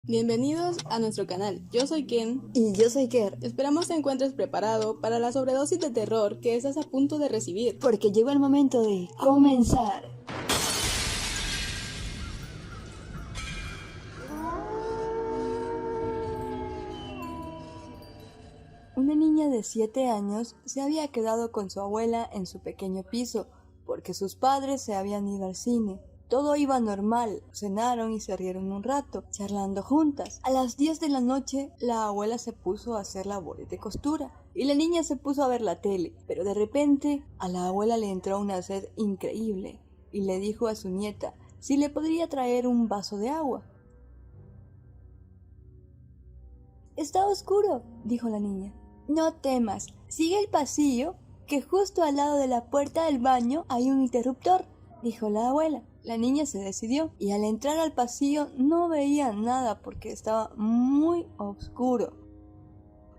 Bienvenidos a nuestro canal, yo soy Ken. Y yo soy Ker, Esperamos te encuentres preparado para la sobredosis de terror que estás a punto de recibir. porque llegó el momento de comenzar. Una niña de 7 años se había quedado con su abuela en su pequeño piso porque sus padres se habían ido al cine. Todo iba normal, cenaron y se rieron un rato, charlando juntas. A las 10 de la noche, la abuela se puso a hacer labores de costura y la niña se puso a ver la tele, pero de repente a la abuela le entró una sed increíble y le dijo a su nieta si le podría traer un vaso de agua. «Está oscuro», dijo la niña. «No temas, sigue el pasillo, que justo al lado de la puerta del baño hay un interruptor», dijo la abuela. La niña se decidió y al entrar al pasillo no veía nada porque estaba muy oscuro,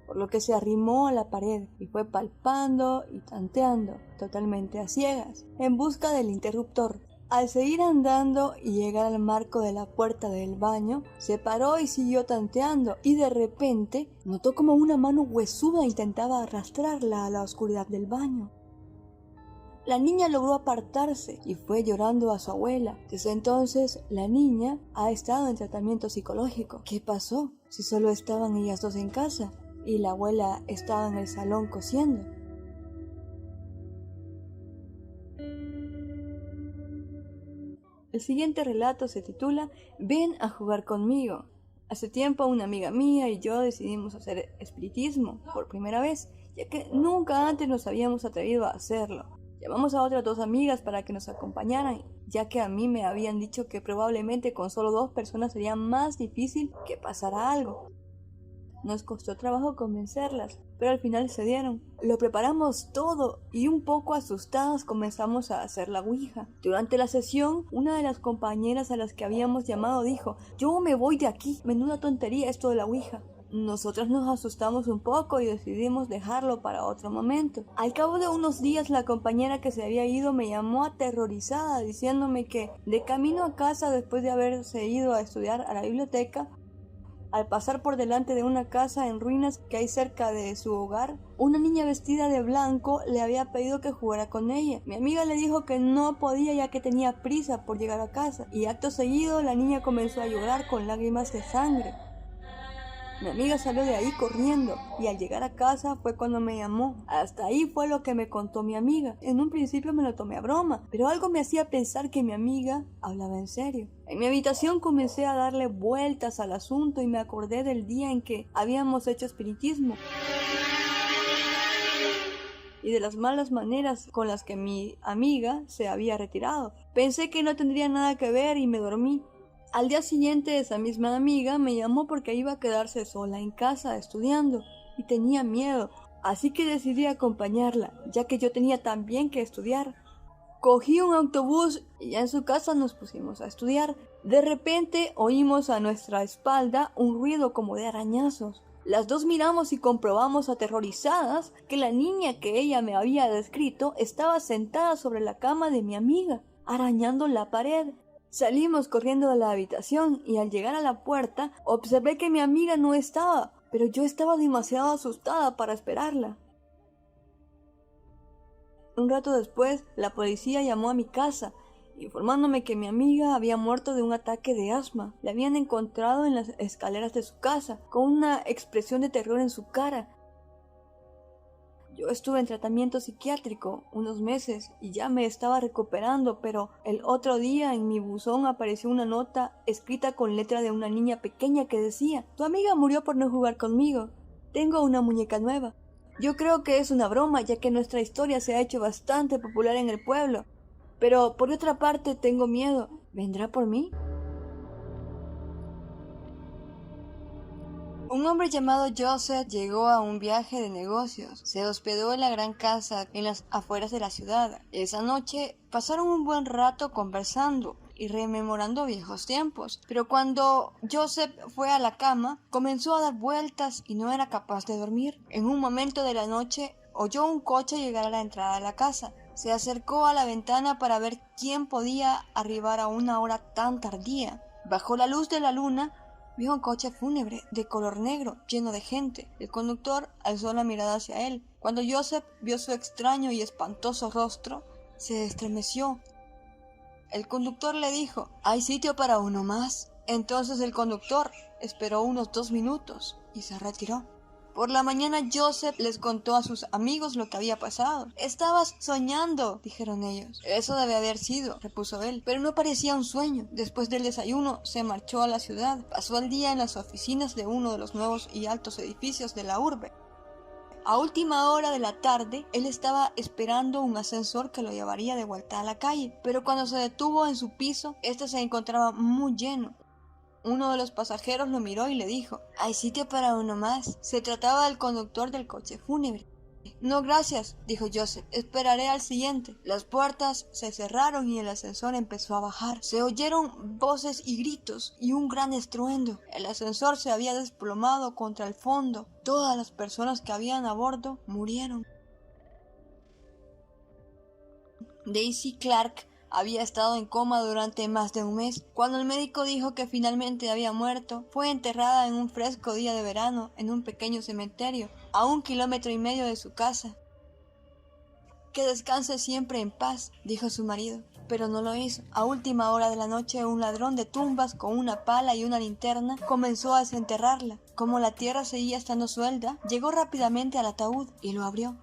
por lo que se arrimó a la pared y fue palpando y tanteando, totalmente a ciegas, en busca del interruptor. Al seguir andando y llegar al marco de la puerta del baño, se paró y siguió tanteando y de repente notó como una mano huesuda intentaba arrastrarla a la oscuridad del baño. La niña logró apartarse y fue llorando a su abuela. Desde entonces, la niña ha estado en tratamiento psicológico. ¿Qué pasó? Si solo estaban ellas dos en casa y la abuela estaba en el salón cosiendo. El siguiente relato se titula «Ven a jugar conmigo». Hace tiempo una amiga mía y yo decidimos hacer espiritismo por primera vez, ya que nunca antes nos habíamos atrevido a hacerlo. Llamamos a otras 2 amigas para que nos acompañaran, ya que a mí me habían dicho que probablemente con solo 2 personas sería más difícil que pasara algo. Nos costó trabajo convencerlas, pero al final cedieron. Lo preparamos todo y un poco asustadas comenzamos a hacer la ouija. Durante la sesión, una de las compañeras a las que habíamos llamado dijo: «Yo me voy de aquí, menuda tontería esto de la ouija». Nosotras nos asustamos un poco y decidimos dejarlo para otro momento. Al cabo de unos días, la compañera que se había ido me llamó aterrorizada diciéndome que de camino a casa, después de haberse ido a estudiar a la biblioteca, al pasar por delante de una casa en ruinas que hay cerca de su hogar, una niña vestida de blanco le había pedido que jugara con ella. Mi amiga le dijo que no podía ya que tenía prisa por llegar a casa, y acto seguido la niña comenzó a llorar con lágrimas de sangre. Mi amiga salió de ahí corriendo y al llegar a casa fue cuando me llamó. Hasta ahí fue lo que me contó mi amiga. En un principio me lo tomé a broma, pero algo me hacía pensar que mi amiga hablaba en serio. En mi habitación comencé a darle vueltas al asunto y me acordé del día en que habíamos hecho espiritismo y de las malas maneras con las que mi amiga se había retirado. Pensé que no tendría nada que ver y me dormí. Al día siguiente esa misma amiga me llamó porque iba a quedarse sola en casa estudiando y tenía miedo, así que decidí acompañarla, ya que yo tenía también que estudiar. Cogí un autobús y ya en su casa nos pusimos a estudiar. De repente oímos a nuestra espalda un ruido como de arañazos. Las 2 miramos y comprobamos aterrorizadas que la niña que ella me había descrito estaba sentada sobre la cama de mi amiga, arañando la pared. Salimos corriendo de la habitación y al llegar a la puerta observé que mi amiga no estaba, pero yo estaba demasiado asustada para esperarla. Un rato después, la policía llamó a mi casa, informándome que mi amiga había muerto de un ataque de asma. La habían encontrado en las escaleras de su casa, con una expresión de terror en su cara. Yo estuve en tratamiento psiquiátrico unos meses y ya me estaba recuperando, pero el otro día en mi buzón apareció una nota escrita con letra de una niña pequeña que decía: «Tu amiga murió por no jugar conmigo. Tengo una muñeca nueva». Yo creo que es una broma, ya que nuestra historia se ha hecho bastante popular en el pueblo. Pero por otra parte tengo miedo. ¿Vendrá por mí? Un hombre llamado Joseph llegó a un viaje de negocios. Se hospedó en la gran casa en las afueras de la ciudad. Esa noche pasaron un buen rato conversando y rememorando viejos tiempos. Pero cuando Joseph fue a la cama, comenzó a dar vueltas y no era capaz de dormir. En un momento de la noche oyó un coche llegar a la entrada de la casa. Se acercó a la ventana para ver quién podía arribar a una hora tan tardía. Bajo la luz de la luna, vio un coche fúnebre de color negro, lleno de gente. El conductor alzó la mirada hacia él. Cuando Joseph vio su extraño y espantoso rostro, se estremeció. El conductor le dijo: «¿Hay sitio para uno más?». Entonces el conductor esperó unos 2 minutos y se retiró. Por la mañana Joseph les contó a sus amigos lo que había pasado. «Estabas soñando», dijeron ellos. «Eso debe haber sido», repuso él, «pero no parecía un sueño». Después del desayuno se marchó a la ciudad. Pasó el día en las oficinas de uno de los nuevos y altos edificios de la urbe. A última hora de la tarde, él estaba esperando un ascensor que lo llevaría de vuelta a la calle, pero cuando se detuvo en su piso, este se encontraba muy lleno. Uno de los pasajeros lo miró y le dijo: «¿Hay sitio para uno más?». Se trataba del conductor del coche fúnebre. «No, gracias», dijo Joseph, «esperaré al siguiente». Las puertas se cerraron y el ascensor empezó a bajar. Se oyeron voces y gritos y un gran estruendo. El ascensor se había desplomado contra el fondo. Todas las personas que habían a bordo murieron. Daisy Clark había estado en coma durante más de un mes. Cuando el médico dijo que finalmente había muerto, fue enterrada en un fresco día de verano en un pequeño cementerio a 1,5 kilómetros de su casa. «Que descanse siempre en paz», dijo su marido, pero no lo hizo. A última hora de la noche, un ladrón de tumbas con una pala y una linterna comenzó a desenterrarla. Como la tierra seguía estando suelta, llegó rápidamente al ataúd y lo abrió.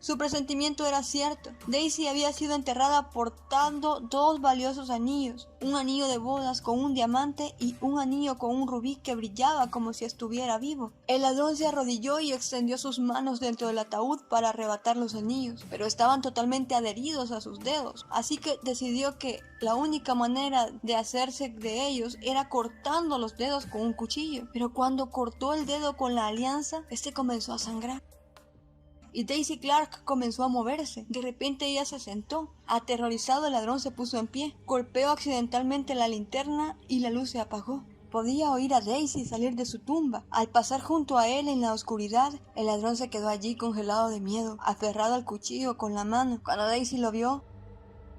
Su presentimiento era cierto. Daisy había sido enterrada portando 2 valiosos anillos, un anillo de bodas con un diamante y un anillo con un rubí que brillaba como si estuviera vivo. El ladrón se arrodilló y extendió sus manos dentro del ataúd para arrebatar los anillos, pero estaban totalmente adheridos a sus dedos, así que decidió que la única manera de hacerse de ellos era cortando los dedos con un cuchillo. Pero cuando cortó el dedo con la alianza, este comenzó a sangrar. Y Daisy Clark comenzó a moverse. De repente ella se sentó. Aterrorizado, el ladrón se puso en pie, golpeó accidentalmente la linterna y la luz se apagó. Podía oír a Daisy salir de su tumba. Al pasar junto a él en la oscuridad, el ladrón se quedó allí congelado de miedo, aferrado al cuchillo con la mano. Cuando Daisy lo vio,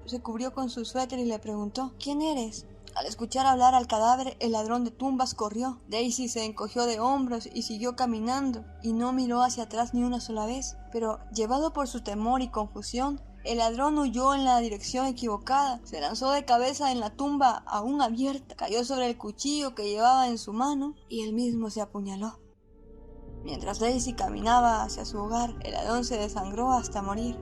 se cubrió con su suéter y le preguntó: «¿Quién eres?». Al escuchar hablar al cadáver, el ladrón de tumbas corrió. Daisy se encogió de hombros y siguió caminando, y no miró hacia atrás ni una sola vez. Pero, llevado por su temor y confusión, el ladrón huyó en la dirección equivocada. Se lanzó de cabeza en la tumba aún abierta, cayó sobre el cuchillo que llevaba en su mano y él mismo se apuñaló. Mientras Daisy caminaba hacia su hogar, el ladrón se desangró hasta morir.